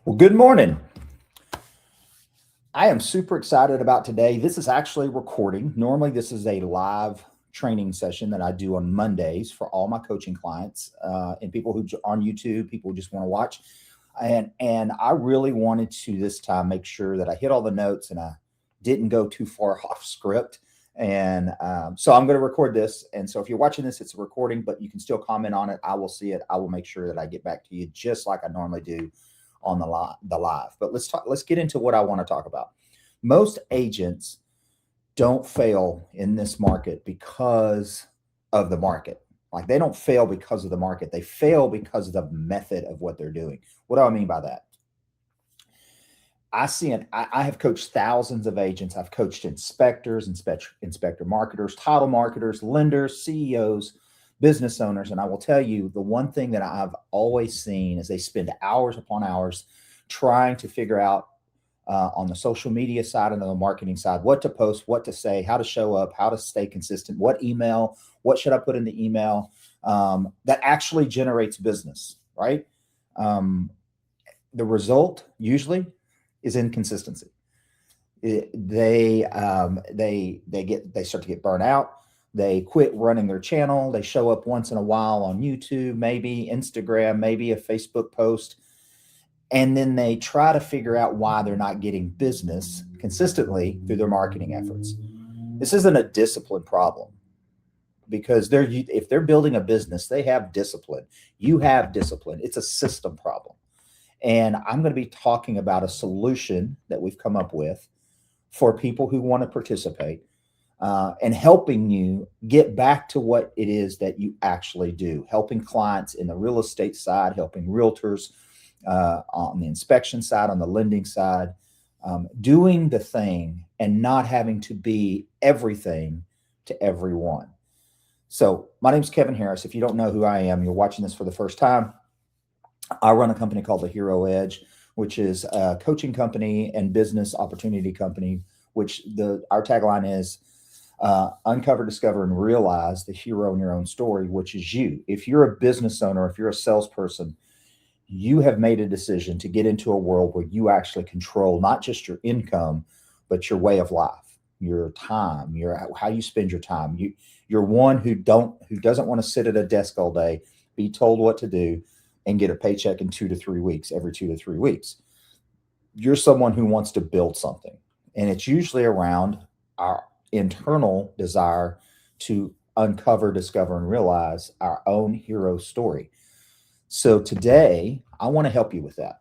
Well, good morning. I am super excited about today. This is actually recording. Normally, this is a live training session that I do on Mondays for all my coaching clients and people who on YouTube, people who just want to watch. And I really wanted to this time make sure that I hit all the notes and I didn't go too far off script. And so I'm going to record this. And so if you're watching this, it's a recording, but you can still comment on it. I will see it. I will make sure that I get back to you just like I normally do on the live. But let's get into what I want to talk about. Most agents don't fail in this market because of the market. Like they don't fail because of the market. They fail because of the method of what they're doing. What do I mean by that? I have coached thousands of agents. I've coached inspectors, inspector marketers, title marketers, lenders, CEOs, business owners. And I will tell you the one thing that I've always seen is they spend hours upon hours trying to figure out on the social media side and on the marketing side, what to post, what to say, how to show up, how to stay consistent, what email, what should I put in the email that actually generates business, right? The result usually is inconsistency. They start to get burnt out. They quit running their channel. They show up once in a while on YouTube, maybe Instagram, maybe a Facebook post. And then they try to figure out why they're not getting business consistently through their marketing efforts. This isn't a discipline problem because if they're building a business, they have discipline. You have discipline. It's a system problem. And I'm going to be talking about a solution that we've come up with for people who want to participate and helping you get back to what it is that you actually do, helping clients in the real estate side, helping realtors on the inspection side, on the lending side, doing the thing and not having to be everything to everyone. So my name is Kevin Harris. If you don't know who I am, you're watching this for the first time. I run a company called the Hero Edge, which is a coaching company and business opportunity company, which our tagline is uncover, discover, and realize the hero in your own story, which is you. If you're a business owner, if you're a salesperson, you have made a decision to get into a world where you actually control not just your income, but your way of life, your time, how you spend your time. You're one who doesn't want to sit at a desk all day, be told what to do, and get a paycheck in 2 to 3 weeks, every 2 to 3 weeks. You're someone who wants to build something. And it's usually around our internal desire to uncover, discover, and realize our own hero story. So today, I want to help you with that.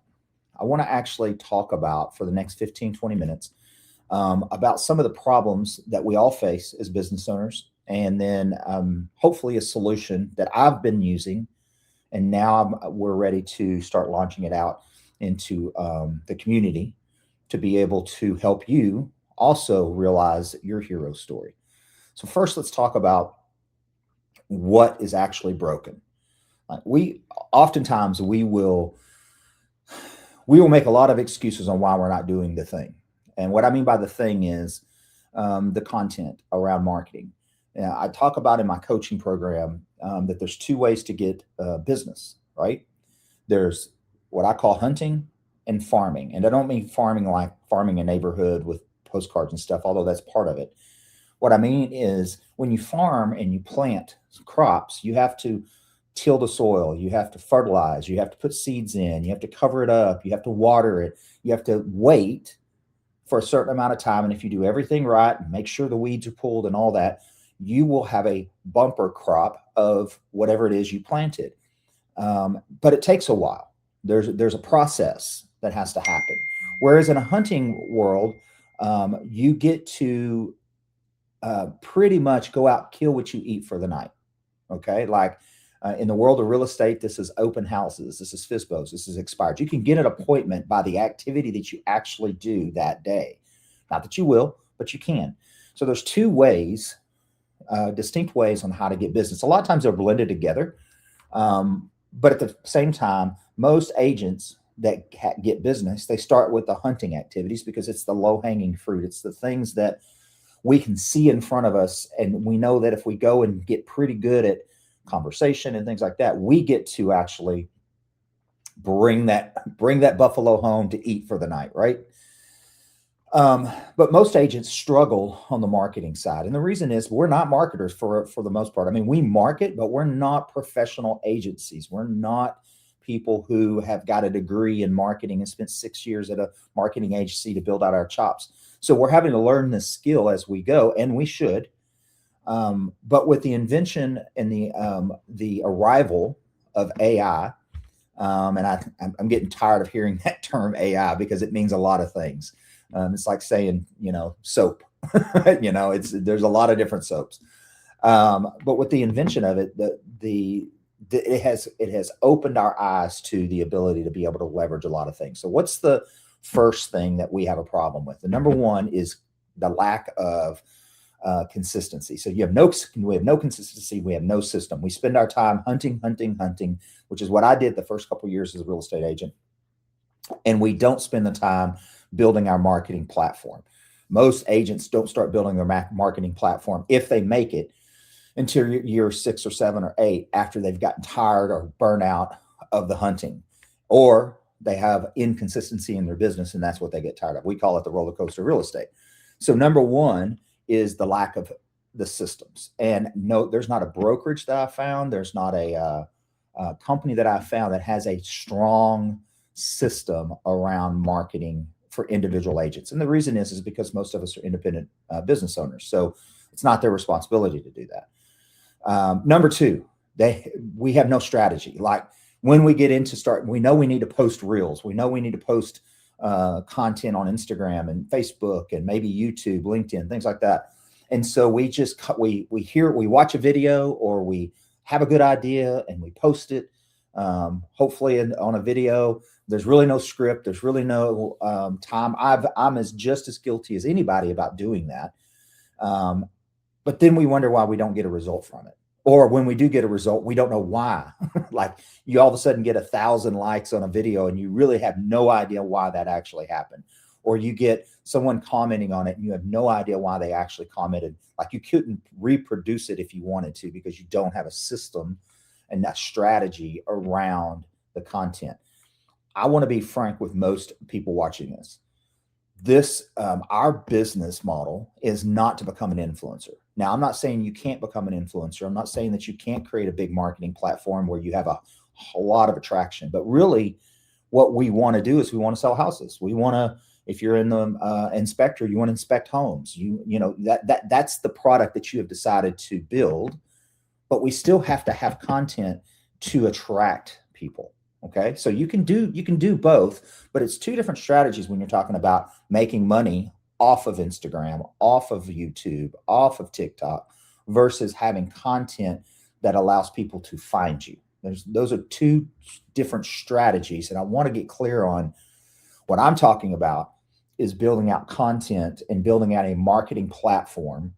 I want to actually talk about, for the next 15, 20 minutes, about some of the problems that we all face as business owners, and then hopefully a solution that I've been using, and now we're ready to start launching it out into the community to be able to help you also realize your hero story. So first, let's talk about what is actually broken. Oftentimes we will make a lot of excuses on why we're not doing the thing. And what I mean by the thing is the content around marketing. I talk about in my coaching program that there's two ways to get business, right? There's what I call hunting and farming. And I don't mean farming like farming a neighborhood with postcards and stuff, although that's part of it. What I mean is when you farm and you plant crops, you have to till the soil, you have to fertilize, you have to put seeds in, you have to cover it up, you have to water it, you have to wait for a certain amount of time. And if you do everything right and make sure the weeds are pulled and all that, you will have a bumper crop of whatever it is you planted. But it takes a while. There's a process that has to happen. Whereas in a hunting world, you get to pretty much go out, kill what you eat for the night. Okay. Like in the world of real estate, this is open houses. This is FSBOs. This is expired. You can get an appointment by the activity that you actually do that day. Not that you will, but you can. So there's two ways, distinct ways on how to get business. A lot of times they're blended together. But at the same time, most agents that get business, they start with the hunting activities because it's the low-hanging fruit. It's the things that we can see in front of us. And we know that if we go and get pretty good at conversation and things like that, we get to actually bring that buffalo home to eat for the night, right? But most agents struggle on the marketing side. And the reason is we're not marketers for the most part. I mean, we market, but we're not professional agencies. We're not people who have got a degree in marketing and spent 6 years at a marketing agency to build out our chops. So we're having to learn this skill as we go, and we should. But with the invention and the arrival of AI, and I'm getting tired of hearing that term AI because it means a lot of things. It's like saying, soap. There's a lot of different soaps. But with the invention of it, it has opened our eyes to the ability to be able to leverage a lot of things. So what's the first thing that we have a problem with? The number one is the lack of consistency. So we have no consistency. We have no system. We spend our time hunting, which is what I did the first couple of years as a real estate agent. And we don't spend the time building our marketing platform. Most agents don't start building their marketing platform, if they make it, until year 6 or 7 or 8, after they've gotten tired or burnt out of the hunting, or they have inconsistency in their business, and that's what they get tired of. We call it the roller coaster real estate. So number one is the lack of the systems. And no, there's not a brokerage that I found. There's not a company that I found that has a strong system around marketing for individual agents. And the reason is because most of us are independent business owners. So it's not their responsibility to do that. Number two, we have no strategy. Like when we get into we know we need to post reels. We know we need to post content on Instagram and Facebook and maybe YouTube, LinkedIn, things like that. And so we watch a video, or we have a good idea and we post it. Hopefully on a video, there's really no script. There's really no time. I'm just as guilty as anybody about doing that. But then we wonder why we don't get a result from it. Or when we do get a result, we don't know why. Like you all of a sudden get 1,000 likes on a video and you really have no idea why that actually happened. Or you get someone commenting on it and you have no idea why they actually commented. Like you couldn't reproduce it if you wanted to, because you don't have a system and that strategy around the content. I want to be frank with most people watching this. Our business model is not to become an influencer. Now, I'm not saying you can't become an influencer. I'm not saying that you can't create a big marketing platform where you have a lot of attraction. But really, what we want to do is we want to sell houses. We want to, if you're in the inspector, you want to inspect homes. That's the product that you have decided to build. But we still have to have content to attract people. Okay, so you can do both, but it's two different strategies when you're talking about making money off of Instagram, off of YouTube, off of TikTok, versus having content that allows people to find you. Those are two different strategies, and I want to get clear on what I'm talking about is building out content and building out a marketing platform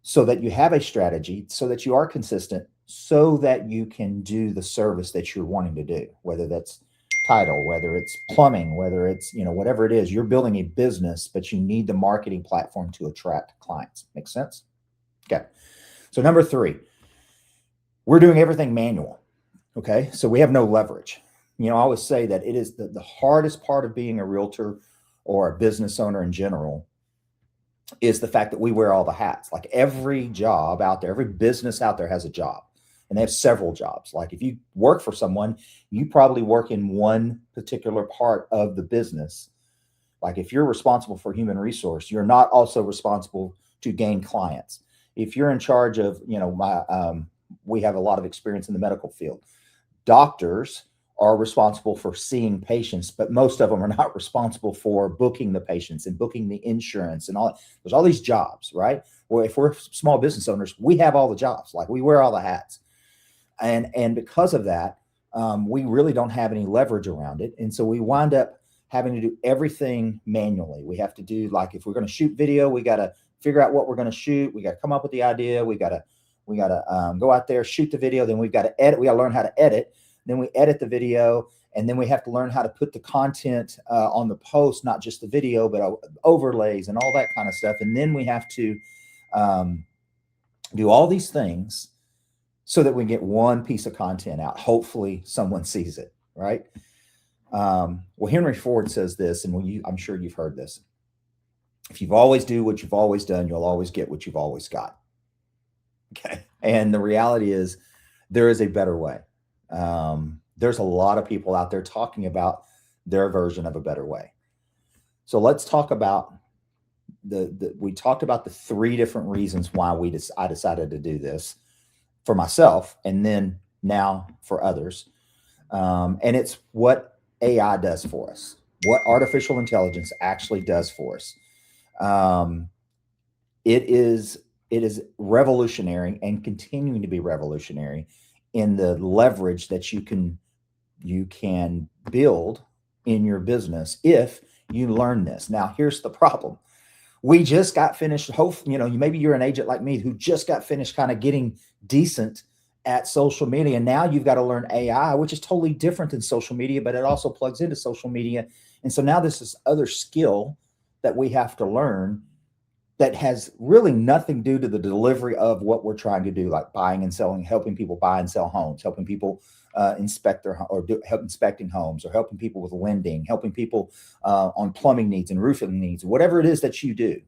so that you have a strategy, so that you are consistent, so that you can do the service that you're wanting to do, whether that's title, whether it's plumbing, whether it's, whatever it is. You're building a business, but you need the marketing platform to attract clients. Make sense? Okay. So number 3, we're doing everything manual. Okay. So we have no leverage. I always say that it is the hardest part of being a realtor or a business owner in general is the fact that we wear all the hats. Like every job out there, every business out there has a job. And they have several jobs. Like if you work for someone, you probably work in one particular part of the business. Like if you're responsible for human resource, you're not also responsible to gain clients. If you're in charge of, we have a lot of experience in the medical field. Doctors are responsible for seeing patients, but most of them are not responsible for booking the patients and booking the insurance and all. There's all these jobs, right? Well, if we're small business owners, we have all the jobs. Like we wear all the hats. And because of that, we really don't have any leverage around it. And so we wind up having to do everything manually. We have to do, like, if we're going to shoot video, we got to figure out what we're going to shoot. We got to come up with the idea. We got to go out there, shoot the video. Then we've got to edit. We got to learn how to edit. Then we edit the video. And then we have to learn how to put the content on the post, not just the video, but overlays and all that kind of stuff. And then we have to do all these things so that we get one piece of content out. Hopefully someone sees it, right? Well, Henry Ford says this, and I'm sure you've heard this. If you've always do what you've always done, you'll always get what you've always got. Okay. And the reality is there is a better way. There's a lot of people out there talking about their version of a better way. So let's talk about we talked about the three different reasons why I decided to do this for myself and then now for others. And it's what AI does for us, what artificial intelligence actually does for us. Um, it is revolutionary and continuing to be revolutionary in the leverage that you can build in your business if you learn this. Now, here's the problem. We just got finished. Maybe you're an agent like me who just got finished kind of getting decent at social media. And now you've got to learn AI, which is totally different than social media, but it also plugs into social media. And so now this is other skill that we have to learn that has really nothing to do to the delivery of what we're trying to do, like buying and selling, helping people buy and sell homes, helping people inspect help inspecting homes, or helping people with lending, helping people on plumbing needs and roofing needs, whatever it is that you do.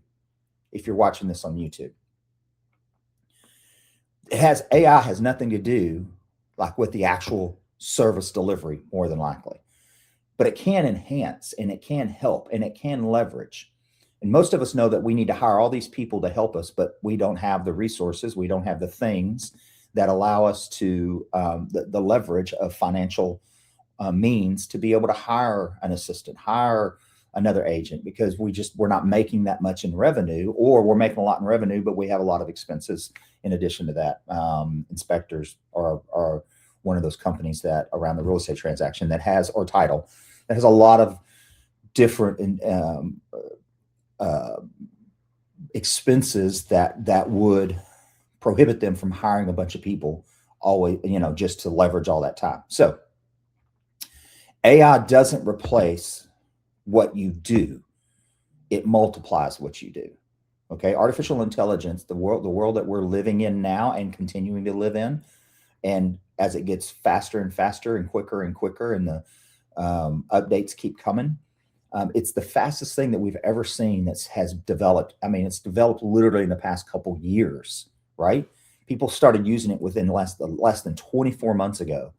If you're watching this on YouTube, AI has nothing to do like with the actual service delivery, more than likely, but it can enhance and it can help and it can leverage. And most of us know that we need to hire all these people to help us, but we don't have the resources. We don't have the things that allow us to the leverage of financial means to be able to hire an assistant, hire another agent, because we're not making that much in revenue, or we're making a lot in revenue, but we have a lot of expenses in addition to that. Inspectors are one of those companies that around the real estate transaction that has, or title, that has a lot of different expenses that would prohibit them from hiring a bunch of people always, just to leverage all that time. So AI doesn't replace what you do. It multiplies what you do. Okay. Artificial intelligence, the world that we're living in now and continuing to live in, and as it gets faster and faster and quicker, and the updates keep coming, it's the fastest thing that we've ever seen that has developed. I mean, it's developed literally in the past couple years, right? People started using it within less than 24 months ago,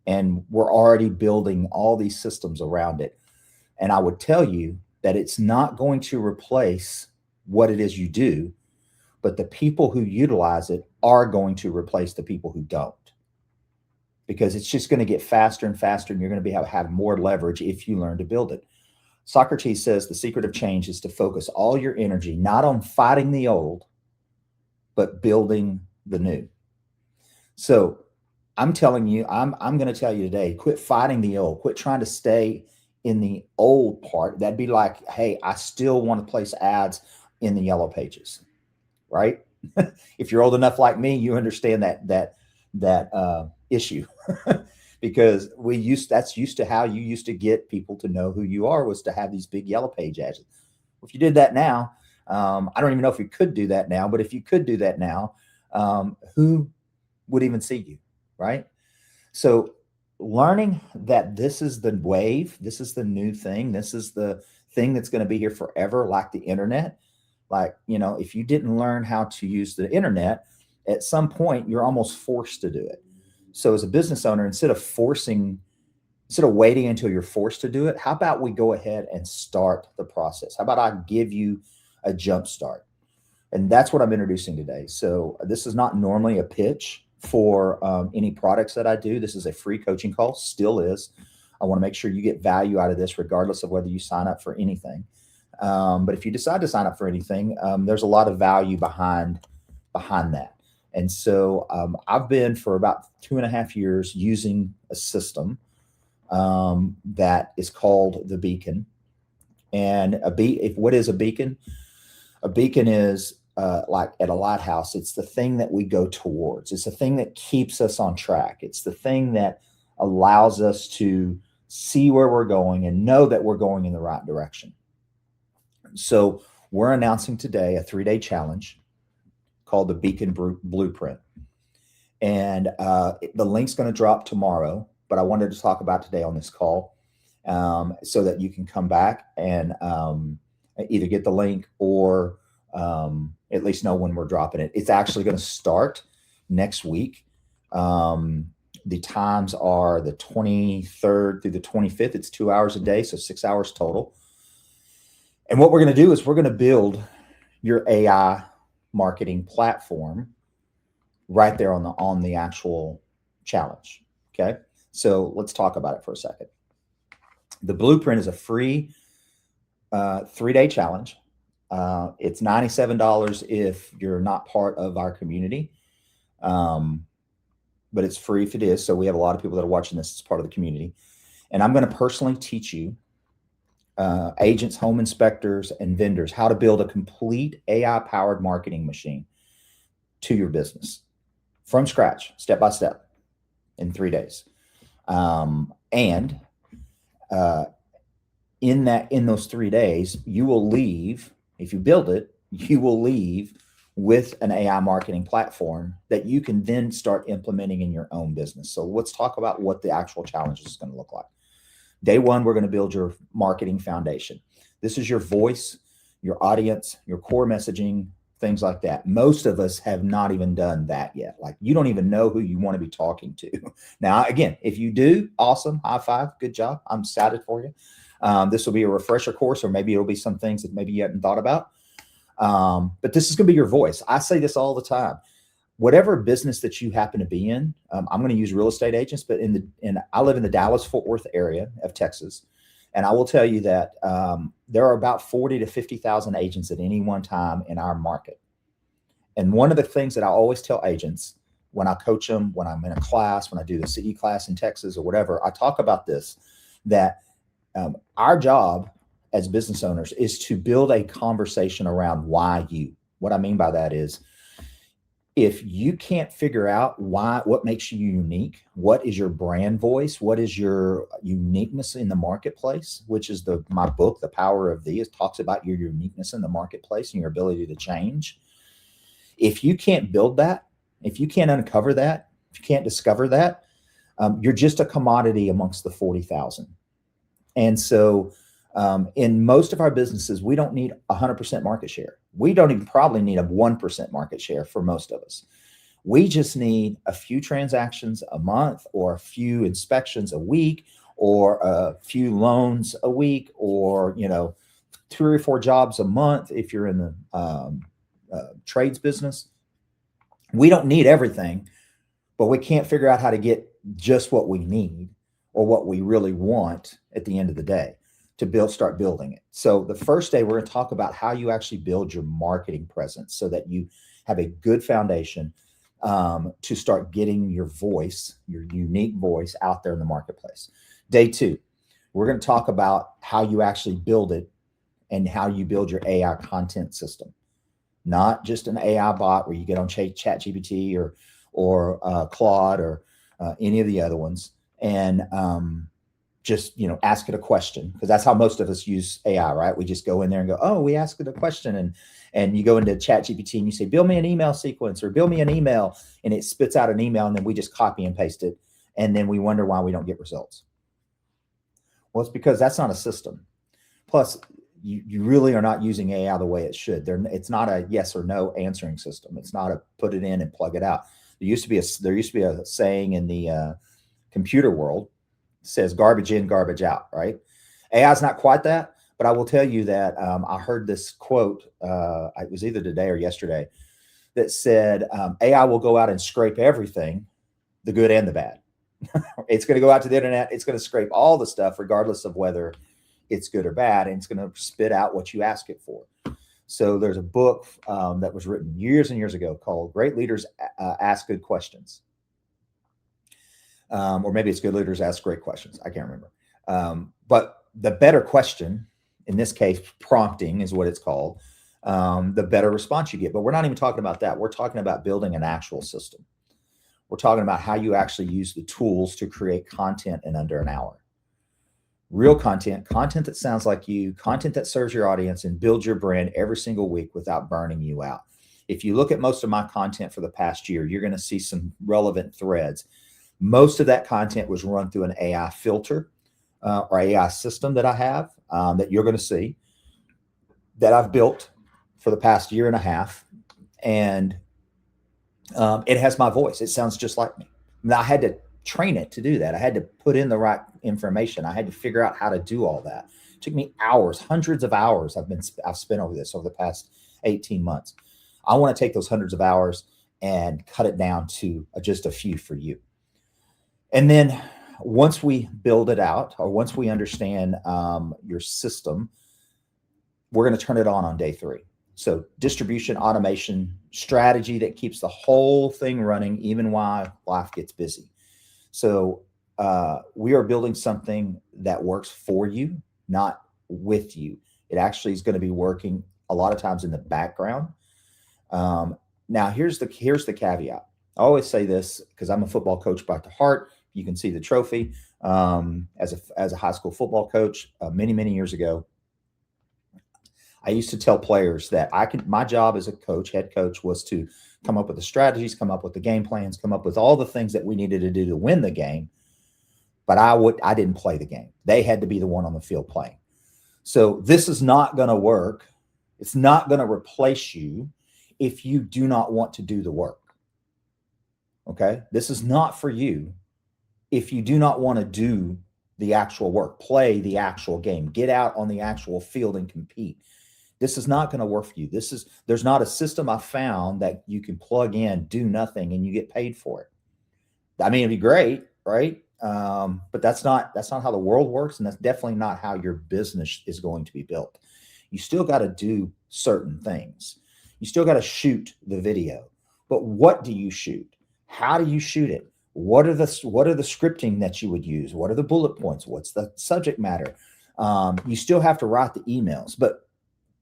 and we're already building all these systems around it. And I would tell you that it's not going to replace what it is you do, but the people who utilize it are going to replace the people who don't, because it's just going to get faster and faster, and you're going to have more leverage if you learn to build it. Socrates says the secret of change is to focus all your energy not on fighting the old, but building the new. So I'm telling you, I'm going to tell you today, quit fighting the old, quit trying to stay in the old part. That'd be like, hey, I still want to place ads in the yellow pages, right? If you're old enough like me, you understand that issue. Because that's used to how you used to get people to know who you are, was to have these big yellow page ads. If you did that now, I don't even know if you could do that now, but if you could do that now, who would even see you, right? So learning that this is the wave, this is the new thing, this is the thing that's going to be here forever, like the internet. Like, if you didn't learn how to use the internet, at some point you're almost forced to do it. So as a business owner, instead of waiting until you're forced to do it, how about we go ahead and start the process? How about I give you a jump start? And that's what I'm introducing today. So this is not normally a pitch for any products that I do. This is a free coaching call, still is. I want to make sure you get value out of this, regardless of whether you sign up for anything. But if you decide to sign up for anything, there's a lot of value behind that. And so I've been for about 2.5 years using a system that is called the Beacon. And what is a beacon? A beacon is like at a lighthouse. It's the thing that we go towards. It's the thing that keeps us on track. It's the thing that allows us to see where we're going and know that we're going in the right direction. So we're announcing today a 3-day challenge called the Beacon Blueprint. And the link's going to drop tomorrow, but I wanted to talk about today on this call. so that you can come back and either get the link or at least know when we're dropping it. It's actually going to start next week. The times are the 23rd through the 25th. It's 2 hours a day, so 6 hours total. And what we're going to do is we're going to build your AI marketing platform right there on the actual challenge. Okay. So let's talk about it for a second. The blueprint is a free 3-day challenge. It's $97 if you're not part of our community. But it's free if it is. So we have a lot of people that are watching this as part of the community. And I'm going to personally teach you, agents, home inspectors, and vendors, how to build a complete AI-powered marketing machine to your business from scratch, step by step, in 3 days. In those 3 days, you will leave, if you build it, you will leave with an AI marketing platform that you can then start implementing in your own business. So let's talk about what the actual challenge is going to look like. Day one, we're going to build your marketing foundation. This is your voice, your audience, your core messaging, things like that. Most of us have not even done that yet. Like, you don't even know who you want to be talking to. Now, again, if you do, awesome, high five, good job. I'm excited for you. This will be a refresher course, or maybe it'll be some things that maybe you hadn't thought about. But this is going to be your voice. I say this all the time. Whatever business that you happen to be in, I'm going to use real estate agents, but I live in the Dallas-Fort Worth area of Texas. And I will tell you that there are about 40 to 50,000 agents at any one time in our market. And one of the things that I always tell agents when I coach them, when I'm in a class, when I do the CE class in Texas or whatever, I talk about this, that our job as business owners is to build a conversation around why you. What I mean by that is, if you can't figure out what makes you unique, what is your brand voice, what is your uniqueness in the marketplace, which is my book, The Power of Thee, talks about your uniqueness in the marketplace and your ability to change. If you can't build that, if you can't uncover that, if you can't discover that, you're just a commodity amongst the 40,000. And so in most of our businesses, we don't need 100% market share. We don't even probably need a 1% market share for most of us. We just need a few transactions a month, or a few inspections a week, or a few loans a week, or 2 or 4 jobs a month if you're in the trades business. We don't need everything, but we can't figure out how to get just what we need or what we really want at the end of the day to start building it. So the first day, we're going to talk about how you actually build your marketing presence so that you have a good foundation to start getting your voice, your unique voice, out there in the marketplace. Day 2, we're going to talk about how you actually build it and how you build your AI content system. Not just an AI bot where you get on ChatGPT or Claude or any of the other ones and just ask it a question, because that's how most of us use AI, right? We just go in there and go, oh, we ask it a question, and you go into ChatGPT and you say, build me an email sequence, or build me an email, and it spits out an email, and then we just copy and paste it, and then we wonder why we don't get results. Well, it's because that's not a system. Plus, you really are not using AI the way it should. It's not a yes or no answering system. It's not a put it in and plug it out. There used to be a saying in the computer world, says garbage in, garbage out, right? AI is not quite that, but I will tell you that I heard this quote, it was either today or yesterday, that said AI will go out and scrape everything, the good and the bad. It's going to go out to the internet. It's going to scrape all the stuff, regardless of whether it's good or bad, and it's going to spit out what you ask it for. So there's a book that was written years and years ago called Great Leaders Ask Good Questions. Or maybe it's Good Leaders Ask Great Questions. I can't remember. But the better question, in this case, prompting is what it's called, the better response you get. But we're not even talking about that. We're talking about building an actual system. We're talking about how you actually use the tools to create content in under an hour. Real content that sounds like you, content that serves your audience and builds your brand every single week without burning you out. If you look at most of my content for the past year, you're going to see some relevant threads. Most of that content was run through an AI filter. or AI system that I have that you're going to see that I've built for the past year and a half. And it has my voice. It sounds just like me. Now, I had to train it to do that. I had to put in the right information. I had to figure out how to do all that. It took me hours, hundreds of hours I've spent over this over the past 18 months. I want to take those hundreds of hours and cut it down to just a few for you. And then once we build it out, or once we understand your system, we're going to turn it on day 3. So distribution, automation, strategy that keeps the whole thing running, even while life gets busy. So we are building something that works for you, not with you. It actually is going to be working a lot of times in the background. Now here's the caveat. I always say this because I'm a football coach by the heart. You can see the trophy as a high school football coach many years ago. I used to tell players that my job as a coach, head coach, was to come up with the strategies, come up with the game plans, come up with all the things that we needed to do to win the game. But I didn't play the game. They had to be the one on the field playing. So this is not going to work. It's not going to replace you if you do not want to do the work. Okay? This is not for you if you do not want to do the actual work, play the actual game, get out on the actual field and compete. This is not going to work for you. There's not a system I found that you can plug in, do nothing, and you get paid for it. I mean, it'd be great, right? But that's not how the world works, and that's definitely not how your business is going to be built. You still got to do certain things. You still got to shoot the video. But what do you shoot? How do you shoot it? What are the scripting that you would use? What are the bullet points? What's the subject matter? You still have to write the emails, but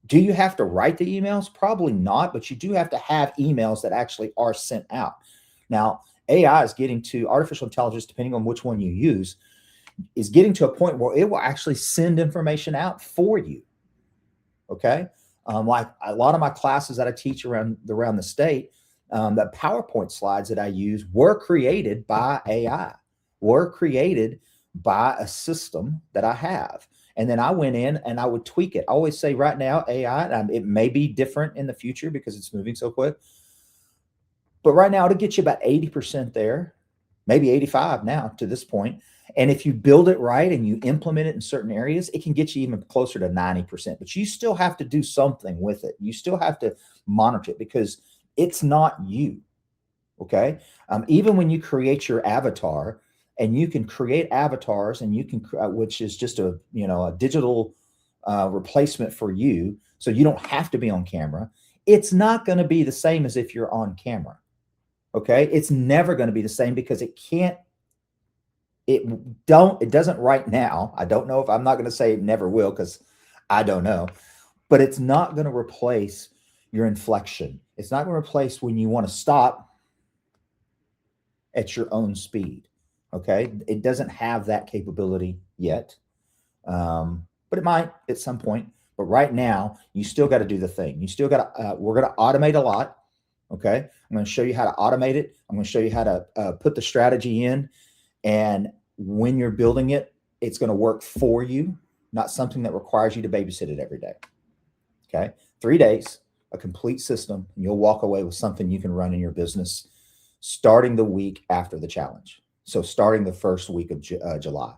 do you have to write the emails? Probably not, but you do have to have emails that actually are sent out. Now, AI is getting to artificial intelligence, depending on which one you use, is getting to a point where it will actually send information out for you. Okay. Like a lot of my classes that I teach around the state, the PowerPoint slides that I use were created by AI, were created by a system that I have. And then I went in and I would tweak it. I always say right now, AI, it may be different in the future because it's moving so quick. But right now, it'll get you about 80% there, maybe 85 now to this point. And if you build it right and you implement it in certain areas, it can get you even closer to 90%. But you still have to do something with it. You still have to monitor it because it's not you. Okay. Even when you create your avatar, and you can create avatars, and you can, which is just a digital replacement for you, so you don't have to be on camera. It's not going to be the same as if you're on camera. Okay, it's never going to be the same because it can't. It doesn't right now. I don't know if I'm not going to say it never will because I don't know, but it's not going to replace your inflection. It's not going to replace when you want to stop at your own speed. Okay, it doesn't have that capability yet, but it might at some point. But right now, you still got to do the thing. You still got to. We're going to automate a lot. Okay, I'm going to show you how to automate it. I'm going to show you how to put the strategy in, and when you're building it, it's going to work for you, not something that requires you to babysit it every day. Okay, 3 days, a complete system, and you'll walk away with something you can run in your business starting the week after the challenge. So starting the first week of July.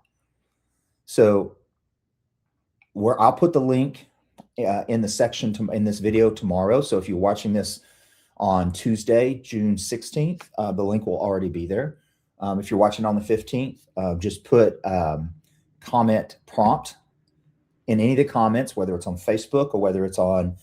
So I'll put the link in the section in this video tomorrow. So if you're watching this on Tuesday, June 16th, the link will already be there. If you're watching on the 15th, just put comment prompt in any of the comments, whether it's on Facebook or whether it's on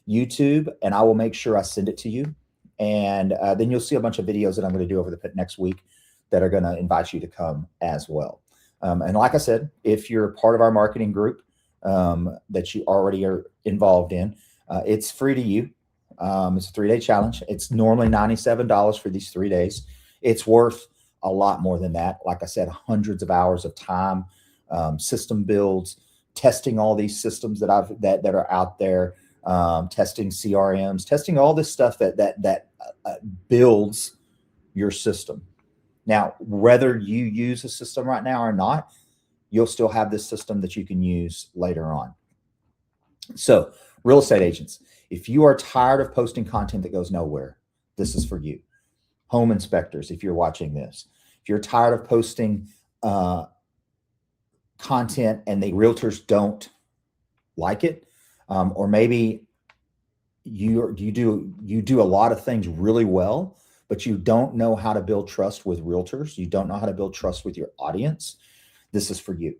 YouTube, and I will make sure I send it to you. And then you'll see a bunch of videos that I'm going to do over the next week that are going to invite you to come as well. And like I said, if you're part of our marketing group that you already are involved in, it's free to you. It's a 3-day challenge. It's normally $97 for these 3 days. It's worth a lot more than that. Like I said, hundreds of hours of time, system builds, testing all these systems that are out there, testing CRMs, testing all this stuff that builds your system. Now, whether you use a system right now or not, you'll still have this system that you can use later on. So real estate agents, if you are tired of posting content that goes nowhere, this is for you. Home inspectors, if you're watching this, if you're tired of posting content and the realtors don't like it, or maybe you do a lot of things really well, but you don't know how to build trust with realtors. You don't know how to build trust with your audience. This is for you.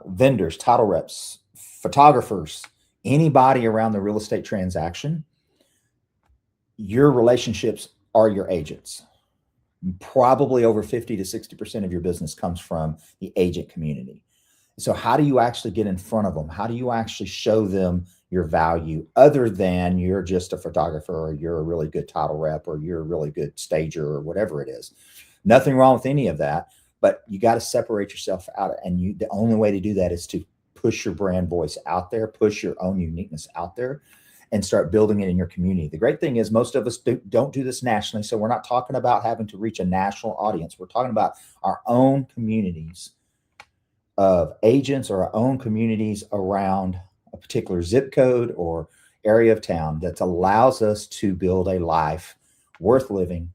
Vendors, title reps, photographers, anybody around the real estate transaction, your relationships are your agents. Probably over 50 to 60% of your business comes from the agent community. So how do you actually get in front of them? How do you actually show them your value other than you're just a photographer, or you're a really good title rep, or you're a really good stager, or whatever it is? Nothing wrong with any of that, but you got to separate yourself out. And the only way to do that is to push your brand voice out there, push your own uniqueness out there, and start building it in your community. The great thing is most of us don't do this nationally. So we're not talking about having to reach a national audience. We're talking about our own communities of agents, or our own communities around a particular zip code or area of town that allows us to build a life worth living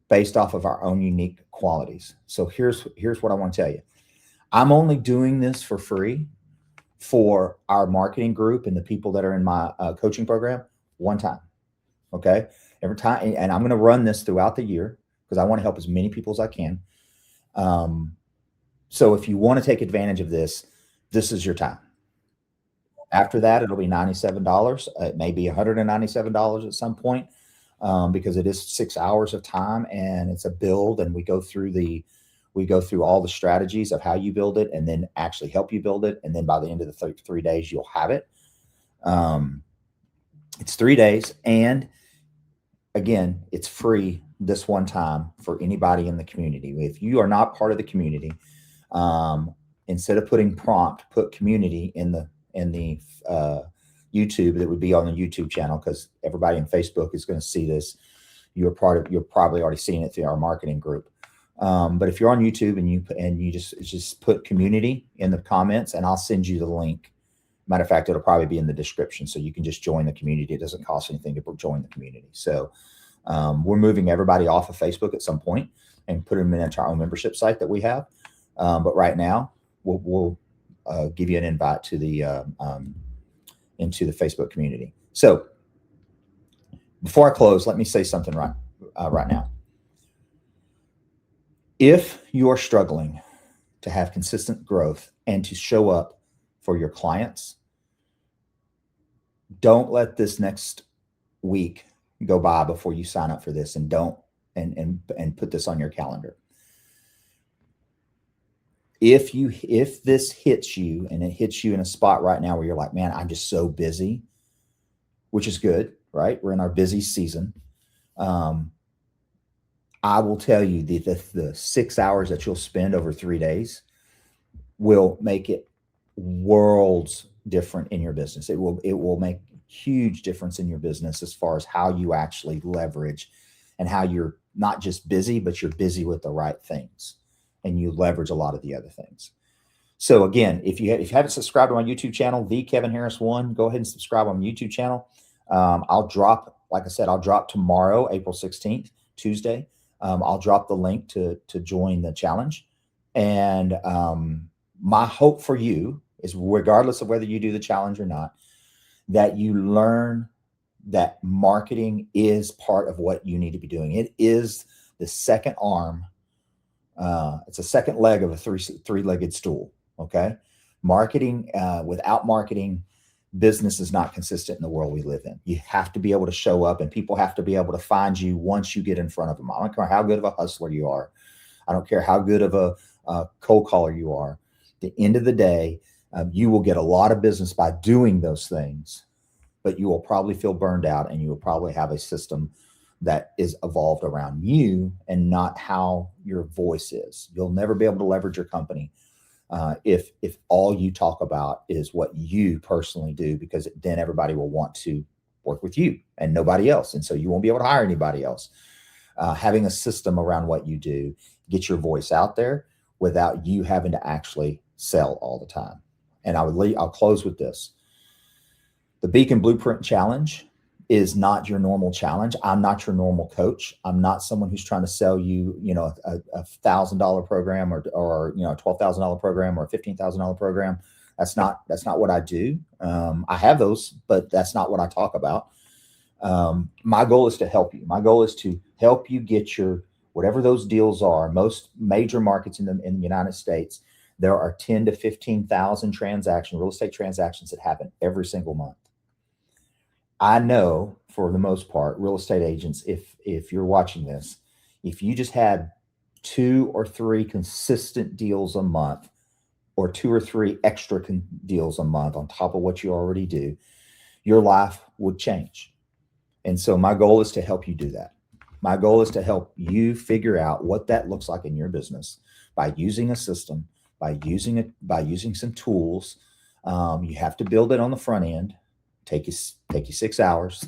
based off of our own unique qualities. So here's what I want to tell you. I'm only doing this for free for our marketing group and the people that are in my coaching program one time. Okay. Every time. And I'm going to run this throughout the year because I want to help as many people as I can. So if you want to take advantage of this, this is your time. After that, it'll be $97. It may be $197 at some point, because it is 6 hours of time and it's a build, and we go through all the strategies of how you build it and then actually help you build it. And then by the end of the 3 days, you'll have it. It's 3 days. And again, it's free this one time for anybody in the community. If you are not part of the community, instead of putting prompt, put community in the YouTube. That would be on the YouTube channel, because everybody in Facebook is going to see this. You're probably already seen it through our marketing group. But if you're on YouTube and you just put community in the comments, and I'll send you the link. Matter of fact, it'll probably be in the description, so you can just join the community. It doesn't cost anything to join the community. So we're moving everybody off of Facebook at some point and put them into our own membership site that we have. But right now, we'll give you an invite to into the Facebook community. So before I close, let me say something right now. If you're struggling to have consistent growth and to show up for your clients, don't let this next week go by before you sign up for this, and and put this on your calendar. If this hits you, and it hits you in a spot right now where you're like, man, I'm just so busy, which is good, right? We're in our busy season. I will tell you the 6 hours that you'll spend over 3 days will make it worlds different in your business. It will make huge difference in your business as far as how you actually leverage, and how you're not just busy, but you're busy with the right things, and you leverage a lot of the other things. So again, if you haven't subscribed to my YouTube channel, the Kevin Harris 1, go ahead and subscribe on my YouTube channel. I'll drop tomorrow, April 16th, Tuesday. I'll drop the link to join the challenge. And my hope for you is, regardless of whether you do the challenge or not, that you learn that marketing is part of what you need to be doing. It is the second arm. It's a second leg of a three-legged stool. Okay. Marketing, without marketing, business is not consistent in the world we live in. You have to be able to show up, and people have to be able to find you once you get in front of them. I don't care how good of a hustler you are. I don't care how good of a cold caller you are. At the end of the day, you will get a lot of business by doing those things, but you will probably feel burned out, and you will probably have a system that is evolved around you and not how your voice is. You'll never be able to leverage your company if all you talk about is what you personally do, because then everybody will want to work with you and nobody else. And so you won't be able to hire anybody else. Having a system around what you do, get your voice out there, without you having to actually sell all the time. And I'll close with this. The Beacon Blueprint Challenge is not your normal challenge. I'm not your normal coach. I'm not someone who's trying to sell you, a $1,000 program or a $12,000 program or a $15,000 program. That's not what I do. I have those, but that's not what I talk about. My goal is to help you. My goal is to help you get your whatever those deals are. Most major markets in the United States, there are 10 to 15,000 real estate transactions that happen every single month. I know for the most part, real estate agents, if you're watching this, if you just had 2 or 3 consistent deals a month, or 2 or 3 extra deals a month on top of what you already do, your life would change. And so my goal is to help you do that. My goal is to help you figure out what that looks like in your business by using a system, by using some tools. You have to build it on the front end. Take you 6 hours,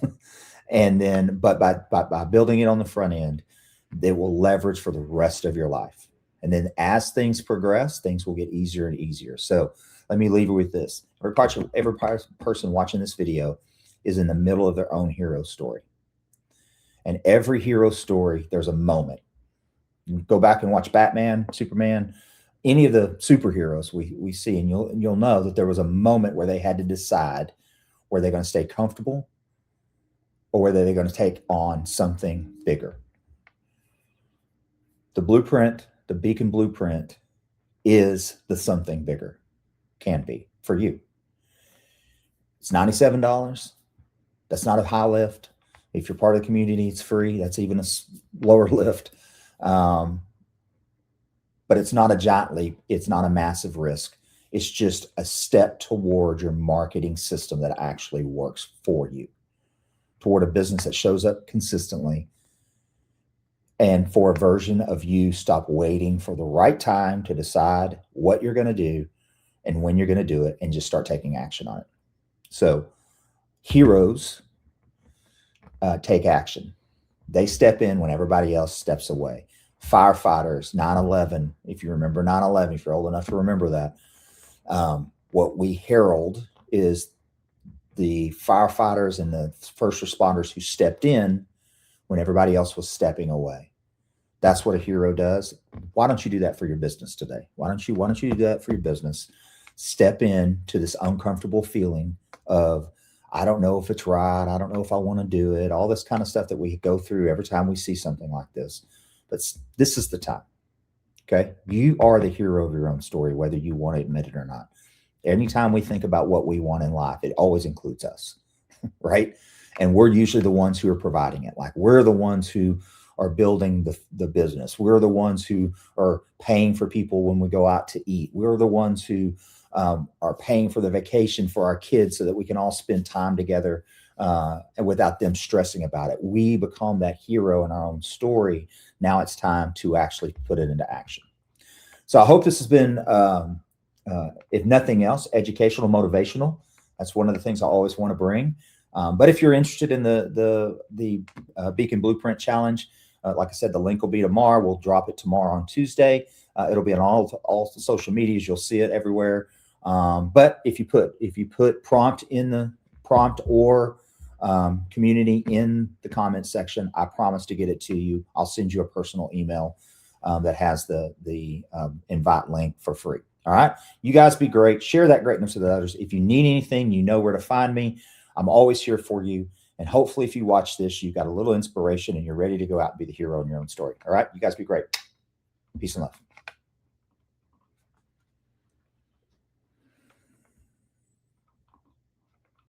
and then but by building it on the front end, they will leverage for the rest of your life. And then as things progress, things will get easier and easier. So let me leave you with this. Every person watching this video is in the middle of their own hero story. And every hero story, there's a moment. You go back and watch Batman, Superman, any of the superheroes we see, and you'll know that there was a moment where they had to decide whether they're going to stay comfortable or whether they're going to take on something bigger. The blueprint, the Beacon Blueprint, is the something bigger, can be for you. It's $97. That's not a high lift. If you're part of the community, it's free. That's even a lower lift. But it's not a giant leap. It's not a massive risk. It's just a step toward your marketing system that actually works for you, toward a business that shows up consistently, and for a version of you stop waiting for the right time to decide what you're going to do and when you're going to do it, and just start taking action on it. So heroes take action. They step in when everybody else steps away. Firefighters, 9/11, if you remember 9/11, if you're old enough to remember that, what we herald is the firefighters and the first responders who stepped in when everybody else was stepping away. That's what a hero does. Why don't you do that for your business today? Why don't you do that for your business? Step in to this uncomfortable feeling of, I don't know if it's right. I don't know if I want to do it. All this kind of stuff that we go through every time we see something like this. But this is the time. Okay. You are the hero of your own story, whether you want to admit it or not. Anytime we think about what we want in life, it always includes us, right? And we're usually the ones who are providing it. Like, we're the ones who are building the business. We're the ones who are paying for people when we go out to eat. We're the ones who are paying for the vacation for our kids so that we can all spend time together and without them stressing about it. We become that hero in our own story. Now it's time to actually put it into action. So I hope this has been, if nothing else, educational, motivational. That's one of the things I always want to bring. But if you're interested in the Beacon Blueprint Challenge, like I said, the link will be tomorrow. We'll drop it tomorrow on Tuesday. It'll be on all the social medias. You'll see it everywhere. But if you put prompt in the prompt or community in the comments section, I promise to get it to you. I'll send you a personal email that has the invite link for free. All right. You guys be great. Share that greatness with others. If you need anything, you know where to find me. I'm always here for you. And hopefully if you watch this, you've got a little inspiration and you're ready to go out and be the hero in your own story. All right. You guys be great. Peace and love.